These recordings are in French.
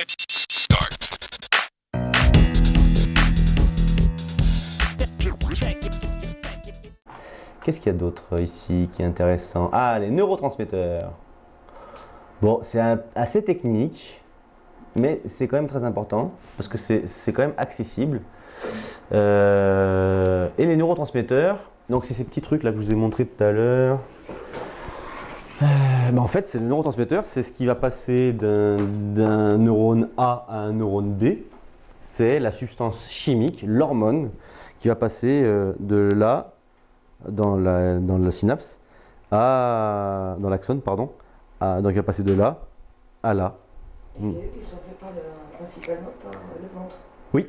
Let's start. Qu'est-ce qu'il y a d'autre ici qui est intéressant? Ah, les neurotransmetteurs. Bon, c'est assez technique, mais c'est quand même très important parce que c'est quand même accessible. Et les neurotransmetteurs, donc c'est ces petits trucs là que je vous ai montré tout à l'heure. En fait, c'est le neurotransmetteur, c'est ce qui va passer d'un neurone A à un neurone B. C'est la substance chimique, l'hormone, qui va passer de là, dans le synapse, dans l'axone, pardon. Donc il va passer de là à là. Et c'est eux qui sont faits principalement par le ventre. Oui,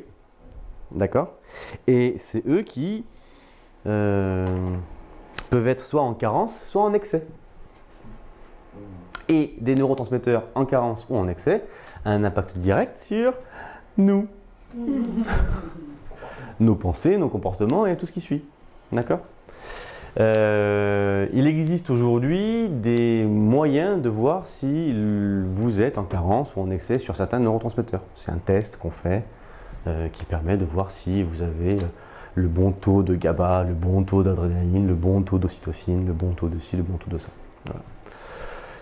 d'accord. Et c'est eux qui peuvent être soit en carence, soit en excès. Et des neurotransmetteurs en carence ou en excès a un impact direct sur nous. Nos pensées, nos comportements et tout ce qui suit. D'accord ? Il existe aujourd'hui des moyens de voir si vous êtes en carence ou en excès sur certains neurotransmetteurs. C'est un test qu'on fait qui permet de voir si vous avez le bon taux de GABA, le bon taux d'adrénaline, le bon taux d'ocytocine, le bon taux de ci, le bon taux de ça. Voilà.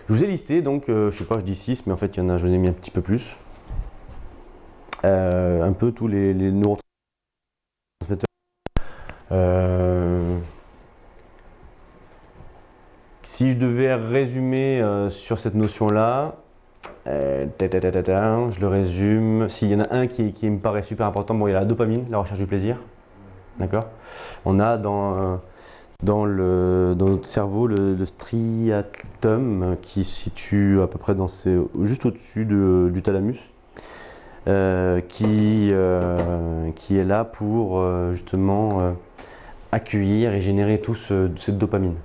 Je vous ai listé, donc je sais pas, je dis 6, mais en fait, j'en ai mis un petit peu plus. Un peu tous les neurotransmetteurs. Si je devais résumer sur cette notion-là, je le résume. S'il y en a un qui me paraît super important, bon, il y a la dopamine, la recherche du plaisir. D'accord ? On a dans notre cerveau le striatum qui se situe à peu près juste au-dessus du thalamus, qui est là pour justement accueillir et générer cette dopamine.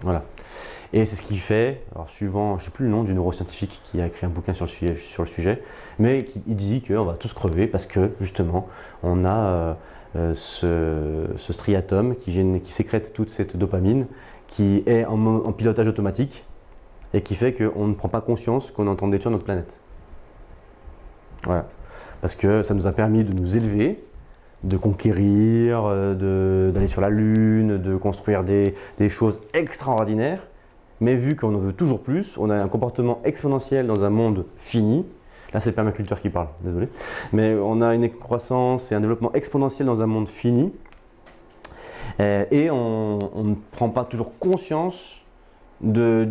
Voilà. Et c'est ce qui fait, alors suivant, je ne sais plus le nom du neuroscientifique qui a écrit un bouquin sur le sujet, mais il dit qu'on va tous crever parce que justement on a ce striatum qui sécrète toute cette dopamine qui est en pilotage automatique et qui fait qu'on ne prend pas conscience qu'on est en train de détruire notre planète. Voilà. Parce que ça nous a permis de nous élever, de conquérir, d'aller sur la Lune, de construire des choses extraordinaires. Mais vu qu'on en veut toujours plus, on a un comportement exponentiel dans un monde fini. Là, c'est le permaculteur qui parle, désolé. Mais on a une croissance et un développement exponentiel dans un monde fini. Et on ne prend pas toujours conscience de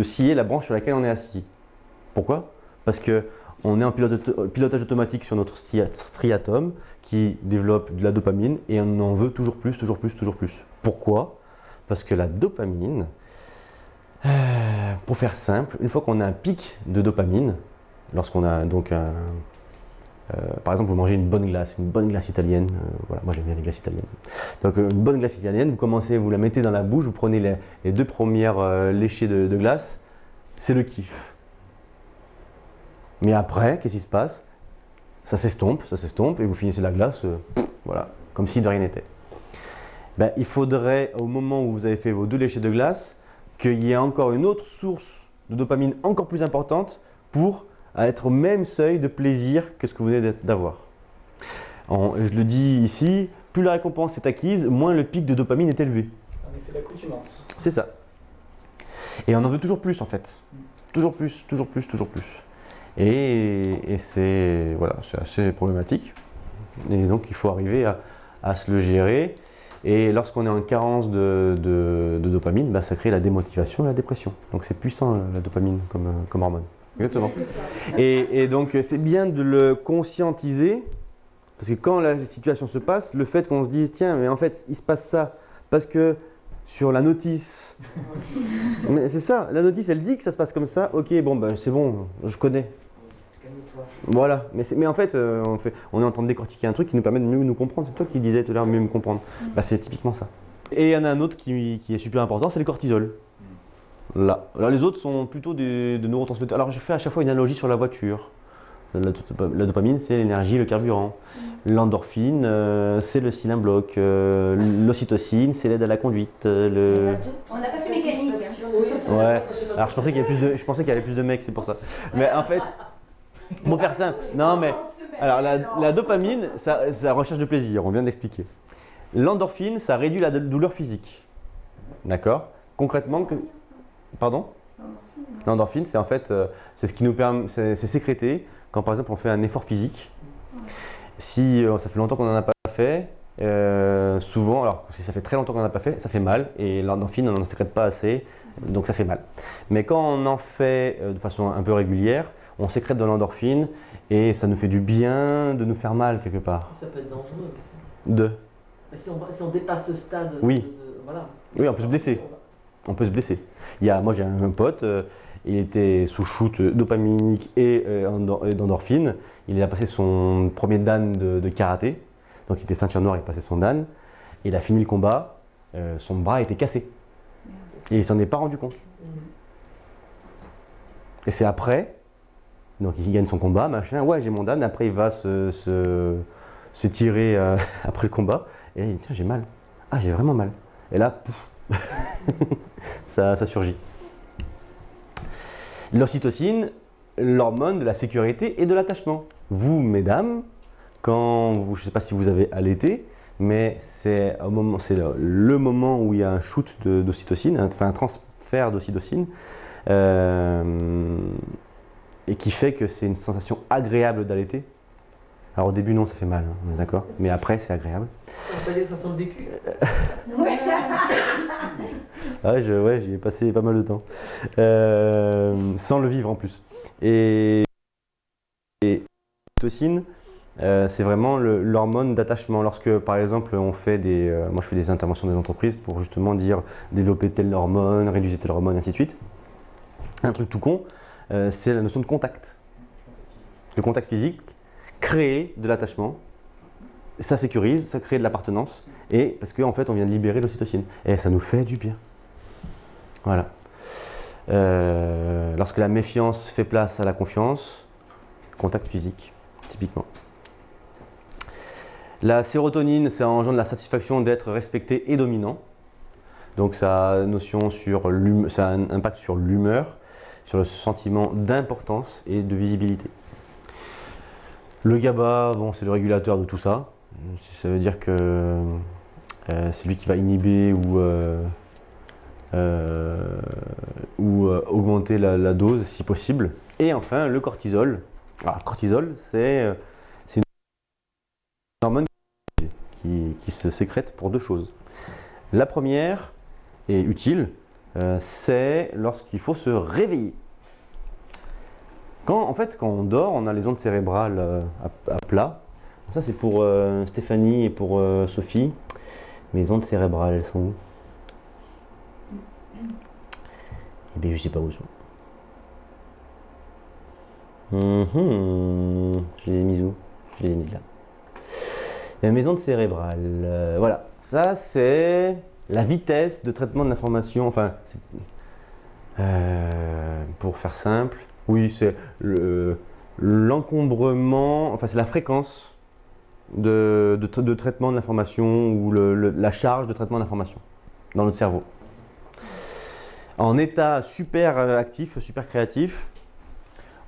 scier la branche sur laquelle on est assis. Pourquoi ? Parce qu'on est en pilotage automatique sur notre striatum qui développe de la dopamine et on en veut toujours plus, toujours plus, toujours plus. Pourquoi ? Parce que la dopamine, pour faire simple, une fois qu'on a un pic de dopamine, lorsqu'on a donc par exemple vous mangez une bonne glace italienne, voilà, moi j'aime bien les glaces italiennes. Donc une bonne glace italienne, vous la mettez dans la bouche, vous prenez les 2 premières léchées de glace, c'est le kiff. Mais après, qu'est-ce qui se passe ? Ça s'estompe et vous finissez la glace, voilà, comme si de rien n'était. Il faudrait, au moment où vous avez fait vos 2 léchées de glace, qu'il y ait encore une autre source de dopamine encore plus importante pour être au même seuil de plaisir que ce que vous venez d'avoir. Je le dis ici, plus la récompense est acquise, moins le pic de dopamine est élevé. C'est un effet d'accoutumance. C'est ça. Et on en veut toujours plus en fait. Toujours plus, toujours plus, toujours plus. Et c'est assez problématique. Et donc il faut arriver à se le gérer. Et lorsqu'on est en carence de dopamine, ça crée la démotivation et la dépression. Donc c'est puissant la dopamine comme hormone. Exactement. Et donc c'est bien de le conscientiser, parce que quand la situation se passe, le fait qu'on se dise tiens, mais en fait il se passe ça, parce que sur la notice, mais c'est ça, la notice elle dit que ça se passe comme ça, ok, c'est bon, je connais. Voilà, mais en fait, on est en train de décortiquer un truc qui nous permet de mieux nous comprendre. C'est toi qui disais tout à l'heure, mieux me comprendre. C'est typiquement ça. Et il y en a un autre qui est super important, c'est le cortisol. Là, les autres sont plutôt de neurotransmetteurs. Alors je fais à chaque fois une analogie sur la voiture. La dopamine, c'est l'énergie, le carburant. L'endorphine, c'est le style bloc. L'ocytocine, c'est l'aide à la conduite. On n'a pas fait mécanique. Ouais. Alors je pensais qu'il y avait plus de mecs, c'est pour ça. Mais en fait. Pour faire simple, non mais, alors la dopamine, ça recherche de plaisir, on vient d'expliquer. L'endorphine, ça réduit la douleur physique. D'accord? Concrètement, pardon? L'endorphine, c'est en fait, c'est ce qui nous permet, c'est sécrété quand par exemple on fait un effort physique. Si ça fait longtemps qu'on n'en a pas fait, souvent, alors si ça fait très longtemps qu'on n'en a pas fait, ça fait mal et l'endorphine, on n'en sécrète pas assez, donc ça fait mal. Mais quand on en fait de façon un peu régulière, on sécrète de l'endorphine et ça nous fait du bien de nous faire mal quelque part. Ça peut être dangereux. De. Si on dépasse ce stade, oui. Voilà. Oui, on peut se blesser. On peut se blesser. Moi j'ai un pote, il était sous shoot dopaminique et d'endorphine. Il a passé son premier dan de karaté. Donc il était ceinture noire, il passait son dan. Il a fini le combat, son bras était cassé. Et il s'en est pas rendu compte. Et c'est après, donc il gagne son combat, machin, ouais j'ai mon dan, après il va se tirer après le combat. Et il dit tiens j'ai mal. Ah j'ai vraiment mal. Et là, pouf, ça surgit. L'ocytocine, l'hormone de la sécurité et de l'attachement. Vous, mesdames, je ne sais pas si vous avez allaité, mais c'est le moment où il y a un shoot d'ocytocine, enfin un transfert d'ocytocine, et qui fait que c'est une sensation agréable d'allaiter. Alors au début non, ça fait mal, hein, on est d'accord, mais après c'est agréable. Ça veut pas dire que ça sent le vécu. Ouais, j'y ai passé pas mal de temps, sans le vivre en plus. Et l'ocytocine, c'est vraiment l'hormone d'attachement. Lorsque, par exemple, moi je fais des interventions dans des entreprises pour justement dire développer telle hormone, réduire telle hormone, ainsi de suite. Un truc tout con, c'est la notion de contact. Le contact physique crée de l'attachement, ça sécurise, ça crée de l'appartenance, et parce qu'en fait on vient de libérer l'ocytocine, et ça nous fait du bien. Voilà. Lorsque la méfiance fait place à la confiance, contact physique, typiquement. La sérotonine, ça engendre la satisfaction d'être respecté et dominant. Donc ça a un impact sur l'humeur, sur le sentiment d'importance et de visibilité. Le GABA, bon, c'est le régulateur de tout ça. Ça veut dire que c'est lui qui va inhiber ou augmenter la dose si possible. Et enfin, le cortisol. Alors, le cortisol, c'est une hormone qui se sécrète pour deux choses. La première, et utile, c'est lorsqu'il faut se réveiller. Quand on dort, on a les ondes cérébrales à plat. Ça, c'est pour Stéphanie et pour Sophie. Mes ondes cérébrales, elles sont où? Eh bien, je sais pas où elles sont. Je les ai mises où? Je les ai mises là. Mes ondes cérébrales. Voilà. Ça, c'est la vitesse de traitement de l'information. Enfin, pour faire simple. Oui, c'est l'encombrement, enfin c'est la fréquence de traitement de l'information ou la charge de traitement d'information dans notre cerveau. En état super actif, super créatif,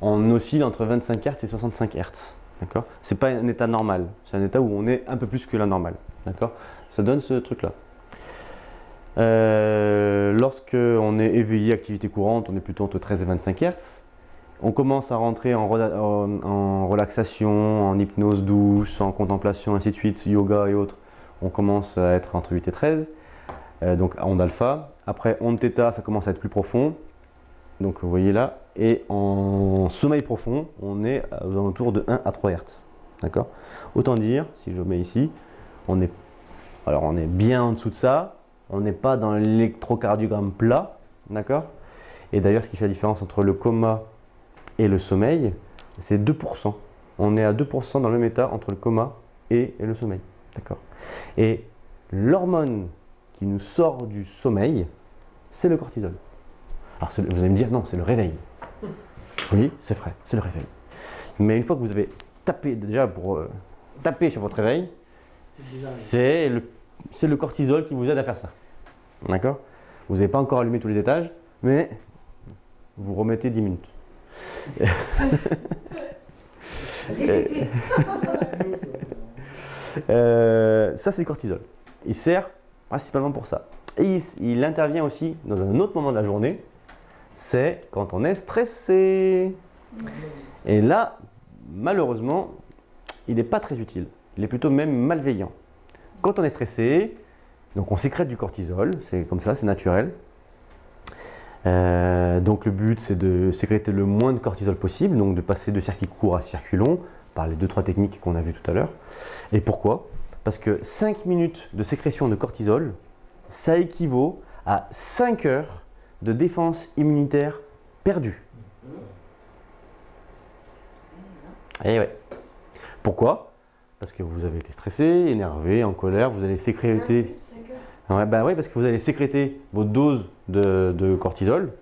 on oscille entre 25 Hz et 65 Hz. D'accord ? C'est pas un état normal, c'est un état où on est un peu plus que la normale. D'accord ? Ça donne ce truc-là. Lorsque on est éveillé, activité courante, on est plutôt entre 13 et 25 Hz. On commence à rentrer en relaxation, en hypnose douce, en contemplation, ainsi de suite, yoga et autres. On commence à être entre 8 et 13, donc onde alpha. Après, onde θ, ça commence à être plus profond. Donc vous voyez là. Et en sommeil profond, on est aux alentours de 1 à 3 Hz. D'accord ? Autant dire, si je mets ici, on est bien en dessous de ça. On n'est pas dans l'électrocardiogramme plat. D'accord ? Et d'ailleurs, ce qui fait la différence entre le coma et le sommeil, c'est 2%. On est à 2% dans le même état entre le coma et le sommeil. D'accord ? Et l'hormone qui nous sort du sommeil, c'est le cortisol. Alors vous allez me dire, non, c'est le réveil. Oui, c'est vrai, c'est le réveil. Mais une fois que vous avez tapé, déjà pour taper sur votre réveil, c'est le cortisol qui vous aide à faire ça. D'accord ? Vous n'avez pas encore allumé tous les étages, mais vous remettez 10 minutes. Vérité. Ça, c'est le cortisol. Il sert principalement pour ça. Et il intervient aussi dans un autre moment de la journée, c'est quand on est stressé. Et là, malheureusement, il n'est pas très utile. Il est plutôt même malveillant. Quand on est stressé, donc on sécrète du cortisol, c'est comme ça, c'est naturel. Donc le but, c'est de sécréter le moins de cortisol possible, donc de passer de circuit court à circuit long, par les 2-3 techniques qu'on a vues tout à l'heure. Et pourquoi? Parce que 5 minutes de sécrétion de cortisol, ça équivaut à 5 heures de défense immunitaire perdue. Et ouais. Pourquoi? Parce que vous avez été stressé, énervé, en colère, vous allez sécréter. 5 heures. Ouais, bah oui, parce que vous allez sécréter votre dose de cortisol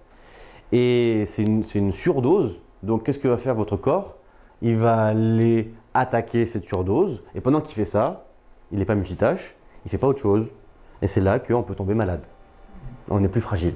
et c'est une surdose. Donc, qu'est-ce que va faire votre corps? Il va aller attaquer cette surdose et pendant qu'il fait ça, il n'est pas multitâche, il ne fait pas autre chose et c'est là qu'on peut tomber malade. On est plus fragile.